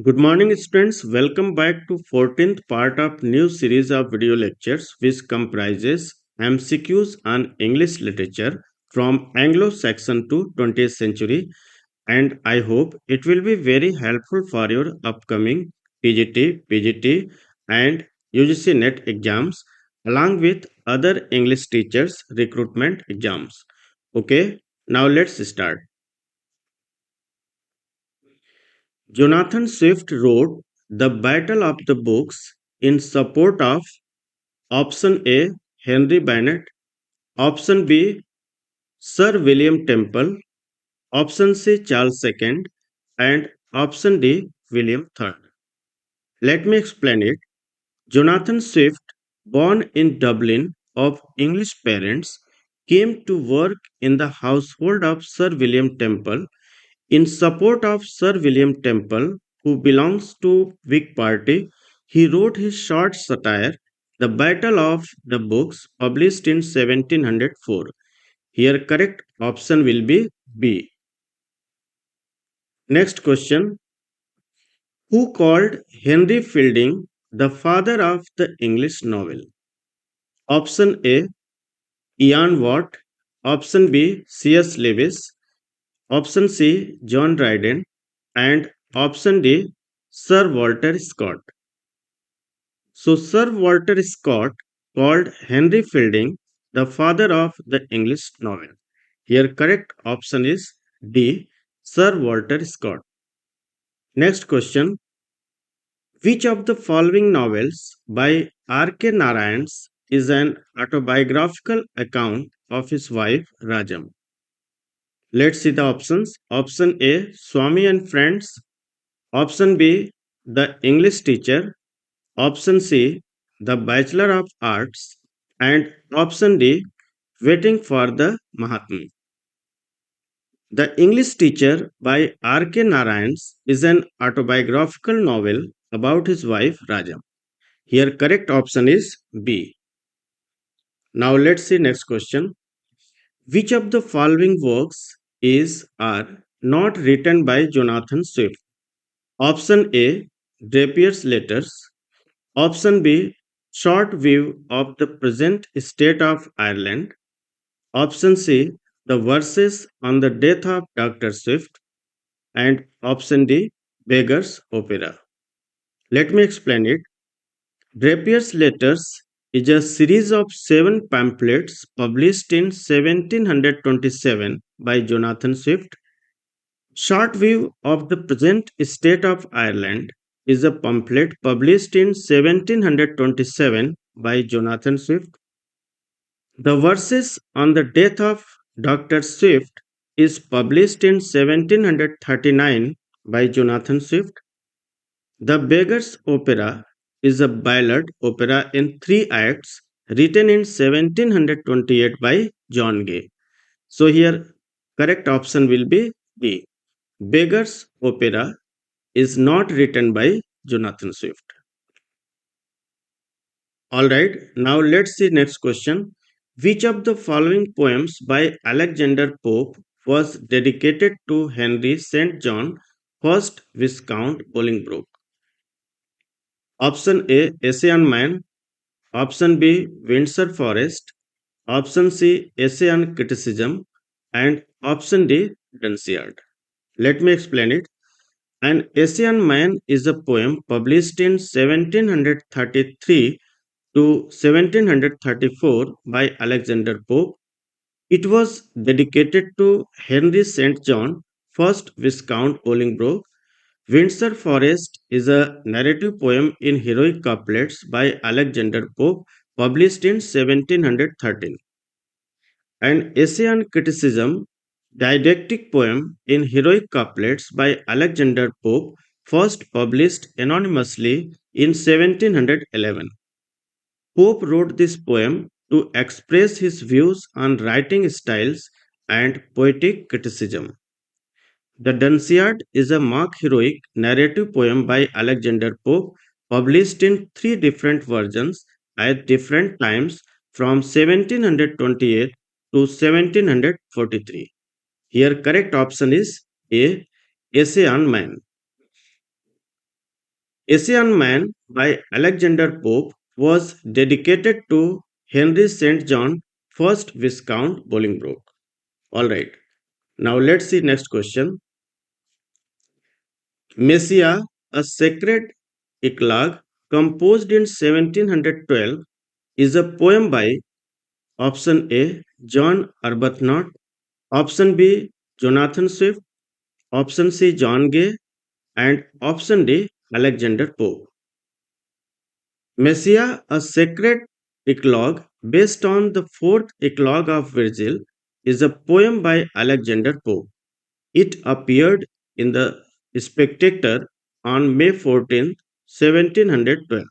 Good morning, students. Welcome back to 14th part of new series of video lectures which comprises MCQs on English literature from Anglo-saxon to 20th century, and I hope it will be very helpful for your upcoming TGT, PGT and UGC-NET exams along with other English teachers recruitment exams. Okay, now let's start. Jonathan Swift wrote The Battle of the Books in support of option A. Henry Bennett, option B. Sir William Temple, option C. Charles II, and option D. William III. Let me explain it. Jonathan Swift, born in Dublin of English parents, came to work in the household of Sir William Temple in support of Sir William Temple, who belongs to Whig Party. He wrote his short satire, The Battle of the Books, published in 1704. Here correct option will be B. Next question. Who called Henry Fielding the father of the English novel? Option A. Ian Watt. Option B. C.S. Lewis. Option C. John Dryden. And option D. Sir Walter Scott. So, Sir Walter Scott called Henry Fielding the father of the English novel. Here, correct option is D. Sir Walter Scott. Next question. Which of the following novels by R.K. Narayans is an autobiographical account of his wife Rajam? Let's see the options. Option A. Swami and Friends. Option B. The English Teacher. Option C. The Bachelor of Arts. And option D. Waiting for the Mahatma. The English Teacher by R.K. Narayans is an autobiographical novel about his wife Raja. Here correct option is B. Now let's see next question. Which of the following works is are not written by Jonathan Swift? Option A. Drapier's Letters. Option B. Short View of the Present State of Ireland. Option C. The Verses on the Death of Dr. Swift. And option D. Beggar's Opera. Let me explain it. Drapier's Letters is a series of 7 pamphlets published in 1727 by Jonathan Swift. Short View of the Present State of Ireland is a pamphlet published in 1727 by Jonathan Swift. The Verses on the Death of Dr. Swift is published in 1739 by Jonathan Swift. The Beggar's Opera is a ballad opera in 3 acts written in 1728 by John Gay. So here correct option will be B. Beggar's Opera is not written by Jonathan Swift. Alright, now let's see next question. Which of the following poems by Alexander Pope was dedicated to Henry St. John, 1st Viscount Bolingbroke? Option A. Essay on Man. Option B. Windsor Forest. Option C. Essay on Criticism. And option D. Dunciad. Let me explain it. An Essay on Man is a poem published in 1733 to 1734 by Alexander Pope. It was dedicated to Henry St. John, 1st Viscount Bolingbroke. Windsor Forest is a narrative poem in heroic couplets by Alexander Pope, published in 1713. An Essay on Criticism, didactic poem in heroic couplets by Alexander Pope, first published anonymously in 1711. Pope wrote this poem to express his views on writing styles and poetic criticism. The Dunciad is a mock heroic narrative poem by Alexander Pope, published in 3 different versions at different times from 1728 to 1743. Here correct option is A. Essay on Man. Asian Man by Alexander Pope was dedicated to Henry St. John, 1st Viscount Bolingbroke. Alright, now let's see next question. Messiah, a sacred eclogue composed in 1712, is a poem by option A. John Arbuthnot, option B. Jonathan Swift, option C. John Gay, and option D. Alexander Pope. Messiah, a sacred eclogue based on the fourth eclogue of Virgil, is a poem by Alexander Pope. It appeared in the Spectator on May 14, 1712.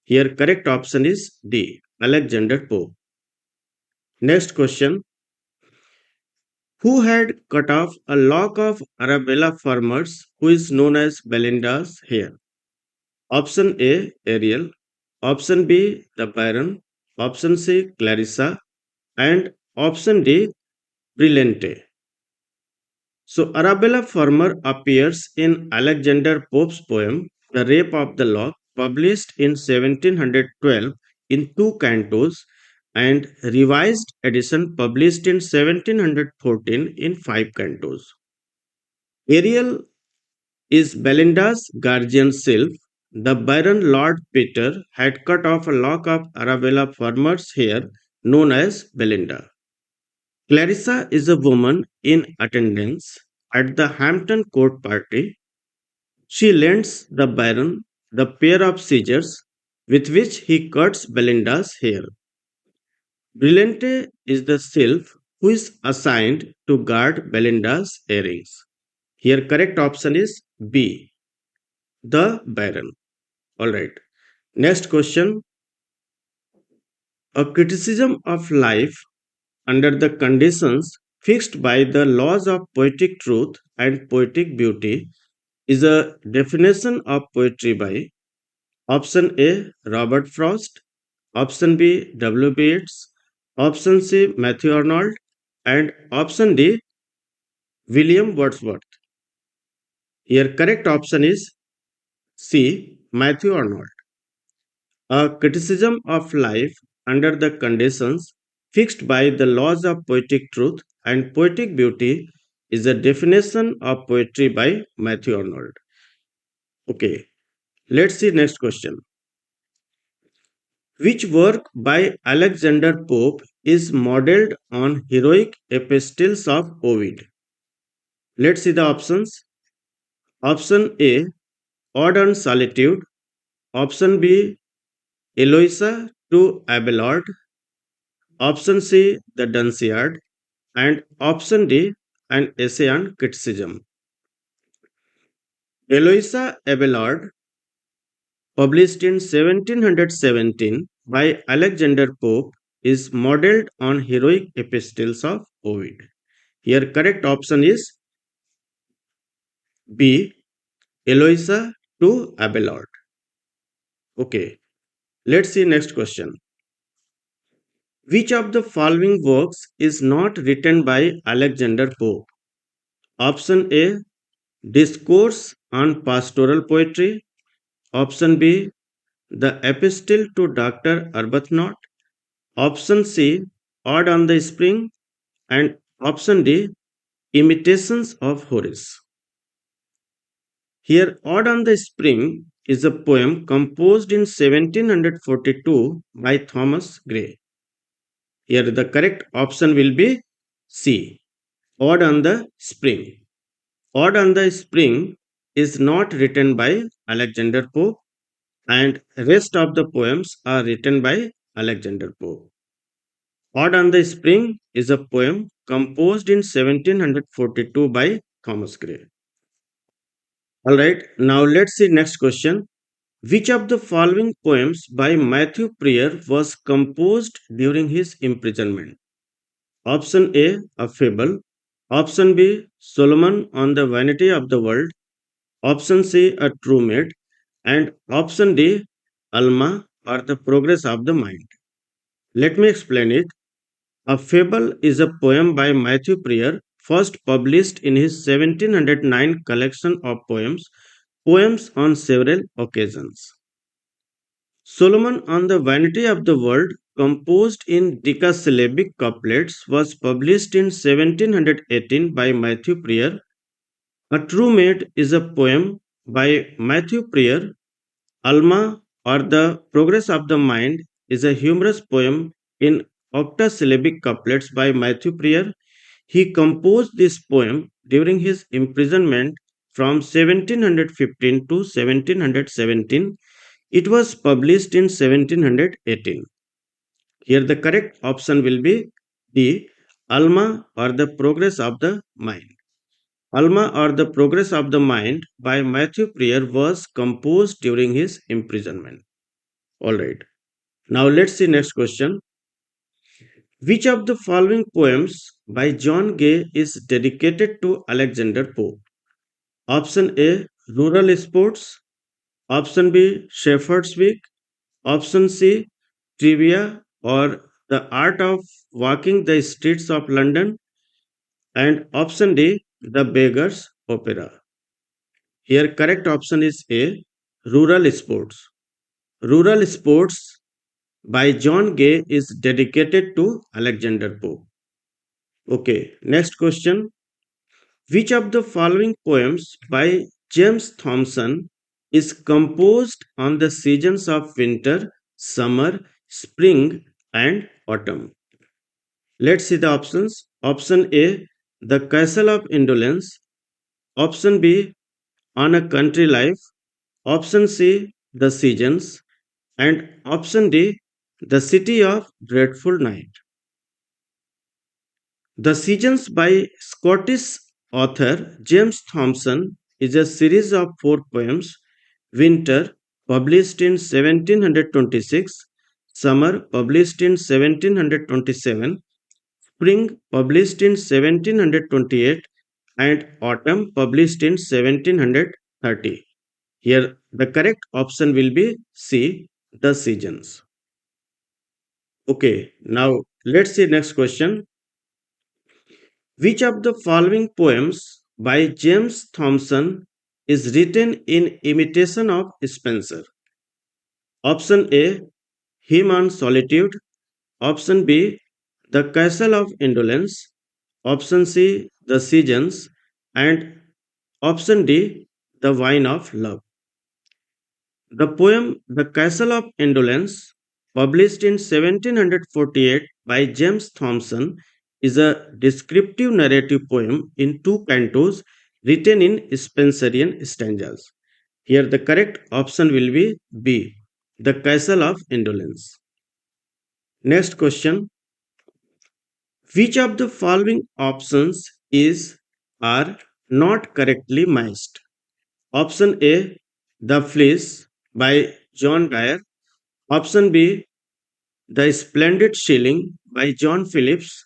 Here correct option is D. Alexander Pope. Next question. Who had cut off a lock of Arabella farmers who is known as Belinda's hair? Option A. Ariel. Option B. The Baron. Option C. Clarissa. And option D. Brillante. So, Arabella Farmer appears in Alexander Pope's poem, The Rape of the Lock, published in 1712 in two cantos, and revised edition published in 1714 in five cantos. Ariel is Belinda's guardian sylph. The Baron Lord Peter had cut off a lock of Arabella Farmer's hair known as Belinda. Clarissa is a woman in attendance at the Hampton Court party. She lends the Baron the pair of scissors with which he cuts Belinda's hair. Brillante is the sylph who is assigned to guard Belinda's earrings. Here correct option is B, the Baron. Alright. Next question. A criticism of life under the conditions fixed by the laws of poetic truth and poetic beauty is a definition of poetry by option A. Robert Frost, option B. W. B. Yeats, option C. Matthew Arnold, and option D. William Wordsworth. Here correct option is C. Matthew Arnold. A criticism of life under the conditions fixed by the laws of poetic truth and poetic beauty is a definition of poetry by Matthew Arnold. Okay, let's see next question. Which work by Alexander Pope is modeled on heroic epistles of Ovid? Let's see the options. Option A, Ode on Solitude. Option B, Eloisa to Abelard. Option C, The Dunciad. And option D, An Essay on Criticism. Eloisa Abelard, published in 1717 by Alexander Pope, is modeled on heroic epistles of Ovid. Here correct option is B, Eloisa to Abelard. Okay, let's see next question. Which of the following works is not written by Alexander Pope? Option A, Discourse on Pastoral Poetry. Option B, The Epistle to Dr. Arbuthnot. Option C, Ode on the Spring. And option D, Imitations of Horace. Here, Ode on the Spring is a poem composed in 1742 by Thomas Gray. Here, the correct option will be C, Ode on the Spring. Ode on the Spring is not written by Alexander Pope, and rest of the poems are written by Alexander Pope. Ode on the Spring is a poem composed in 1742 by Thomas Gray. Alright, now let's see next question. Which of the following poems by Matthew Prior was composed during his imprisonment? Option A, A Fable. Option B, Solomon on the Vanity of the World. Option C, A True Maid. And option D, Alma or the Progress of the Mind. Let me explain it. A Fable is a poem by Matthew Prior, first published in his 1709 collection of poems poems on several occasions. Solomon on the Vanity of the World, composed in decasyllabic couplets, was published in 1718 by Matthew Prior. A True Maid is a poem by Matthew Prior. Alma, or The Progress of the Mind, is a humorous poem in octasyllabic couplets by Matthew Prior. He composed this poem during his imprisonment from 1715 to 1717. It was published in 1718. Here the correct option will be D. Alma or the Progress of the Mind. Alma or the Progress of the Mind by Matthew Prior was composed during his imprisonment. Alright. Now let's see next question. Which of the following poems by John Gay is dedicated to Alexander Pope? Option A. Rural Sports. Option B. Shepherd's Week. Option C. Trivia or The Art of Walking the Streets of London. And option D. The Beggar's Opera. Here correct option is A. Rural Sports. Rural Sports by John Gay is dedicated to Alexander Pope. Okay, next question. Which of the following poems by James Thomson is composed on the seasons of winter, summer, spring, and autumn? Let's see the options. Option A, The Castle of Indolence. Option B, On a Country Life. Option C, The Seasons. And option D, The City of Dreadful Night. The Seasons by Scottish author James Thomson is a series of four poems: Winter, published in 1726, Summer, published in 1727, Spring, published in 1728, and Autumn, published in 1730. Here, the correct option will be C, The Seasons. Okay, now let's see next question. Which of the following poems by James Thomson is written in imitation of Spenser? Option A, Hymn on Solitude. Option B, The Castle of Indolence. Option C, The Seasons. And option D, The Wine of Love. The poem The Castle of Indolence, published in 1748 by James Thomson, is a descriptive narrative poem in two cantos written in Spenserian stanzas. Here the correct option will be B, The Castle of Indolence. Next question. Which of the following options are not correctly matched? Option A, The Fleece by John Dyer. Option B, The Splendid Shilling by John Phillips.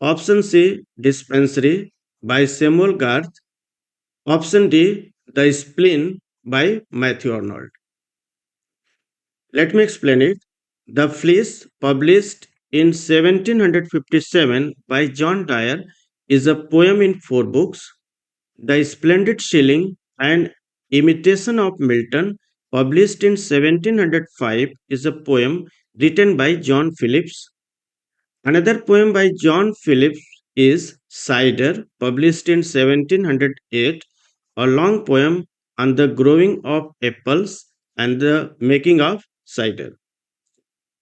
Option C, Dispensary by Samuel Garth. Option D, The Spleen by Matthew Arnold. Let me explain it. The Fleece, published in 1757 by John Dyer, is a poem in four books. The Splendid Shilling and Imitation of Milton, published in 1705, is a poem written by John Phillips. Another poem by John Phillips is Cider, published in 1708, a long poem on the growing of apples and the making of cider.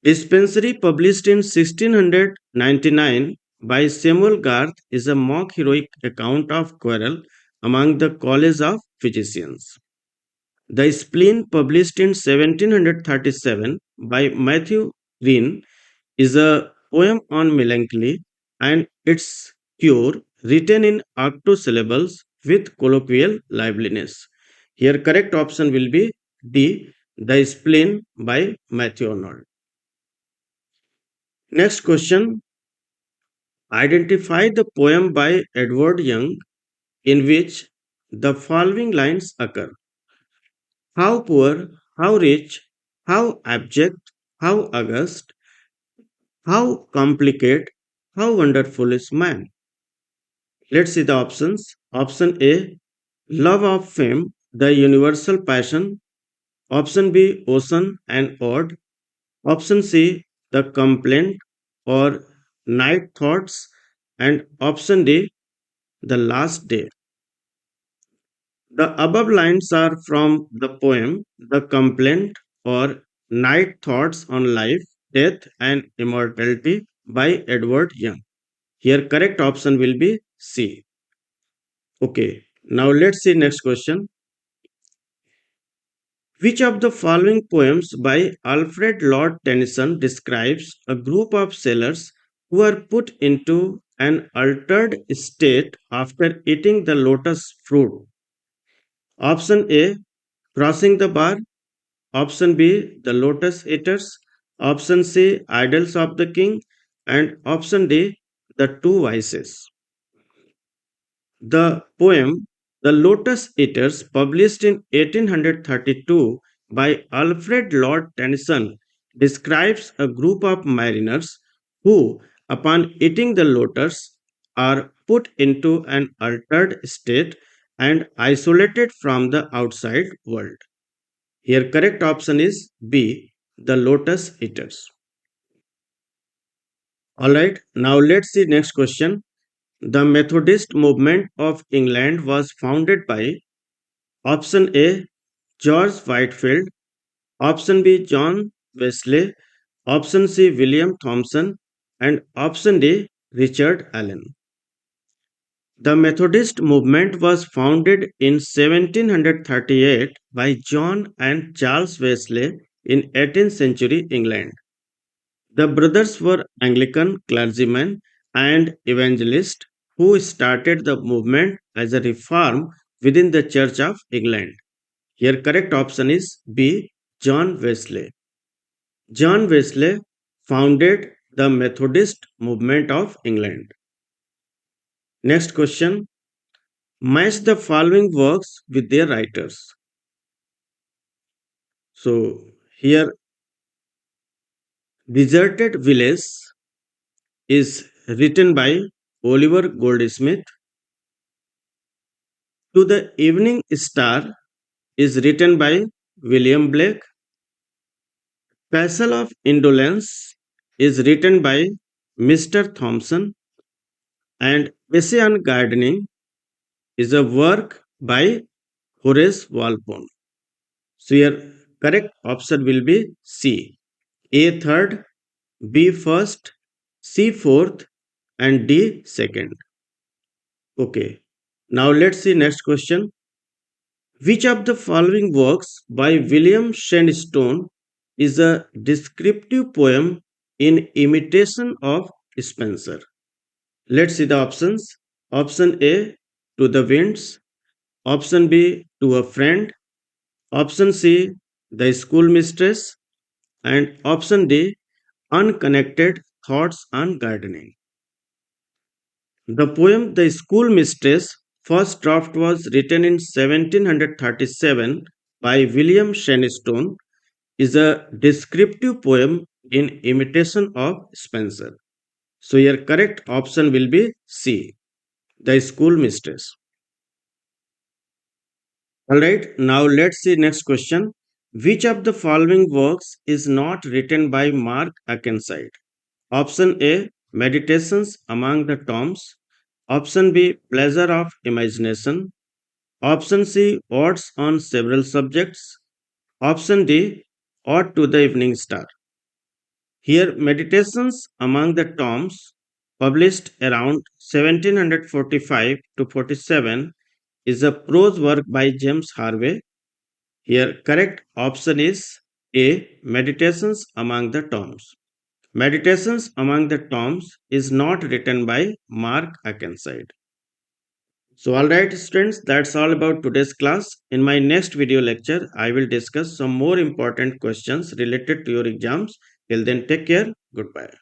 Dispensary, published in 1699 by Samuel Garth, is a mock heroic account of quarrel among the College of Physicians. The Spleen, published in 1737 by Matthew Green, is a poem on melancholy and its cure, written in octosyllables with colloquial liveliness. Here correct option will be D, The Spleen by Matthew Arnold. Next question. Identify the poem by Edward Young in which the following lines occur. How poor, how rich, how abject, how august, how complicated, how wonderful is man. Let's see the options. Option A, Love of fame The Universal Passion. Option B, Ocean and Ode. Option C, The Complaint or Night Thoughts. And option D, The Last Day. The above lines are from the poem The Complaint or Night Thoughts on Life, Death and Immortality by Edward Young. Here correct option will be C. Okay, now let's see next question. Which of the following poems by Alfred Lord Tennyson describes a group of sailors who are put into an altered state after eating the lotus fruit? Option A, Crossing the Bar. Option B, The Lotus Eaters. Option C, Idols of the King. And option D, The Two Vices. The poem The Lotus Eaters, published in 1832 by Alfred Lord Tennyson, describes a group of mariners who, upon eating the lotus, are put into an altered state and isolated from the outside world. Here, correct option is B, The Lotus Eaters. Alright, now let's see next question. The Methodist movement of England was founded by option A, George Whitefield, option B, John Wesley, option C, William Thompson, and option D, Richard Allen. The Methodist movement was founded in 1738 by John and Charles Wesley in 18th century England. The brothers were Anglican clergymen and evangelists who started the movement as a reform within the Church of England. Here correct option is B, John Wesley. John Wesley founded the Methodist movement of England. Next question. Match the following works with their writers. So here Deserted Village is written by Oliver Goldsmith. To the Evening Star is written by William Blake. Castle of Indolence is written by Mr. Thompson. And Essay on Gardening is a work by Horace Walpole. So your correct option will be C. A third, B first, C fourth, and D second. Okay. Now let's see next question. Which of the following works by William Shenstone is a descriptive poem in imitation of Spenser? Let's see the options. Option A, To the Winds. Option B, To a Friend. Option C, The Schoolmistress. And option D, Unconnected Thoughts on Gardening. The poem The Schoolmistress, first draft was written in 1737 by William Shenstone, is a descriptive poem in imitation of Spenser. So your correct option will be C, The Schoolmistress. Alright, now let's see next question. Which of the following works is not written by Mark Akenside? Option A, Meditations Among the Tombs. Option B, Pleasure of Imagination. Option C, Odes on Several Subjects. Option D, Ode to the Evening Star. Here, Meditations Among the Tombs, published around 1745 to 47, is a prose work by James Harvey. Here, correct option is A, Meditations Among the Tombs. Meditations Among the Tombs is not written by Mark Akenside. So alright students, that's all about today's class. In my next video lecture, I will discuss some more important questions related to your exams. Till then, take care. Goodbye.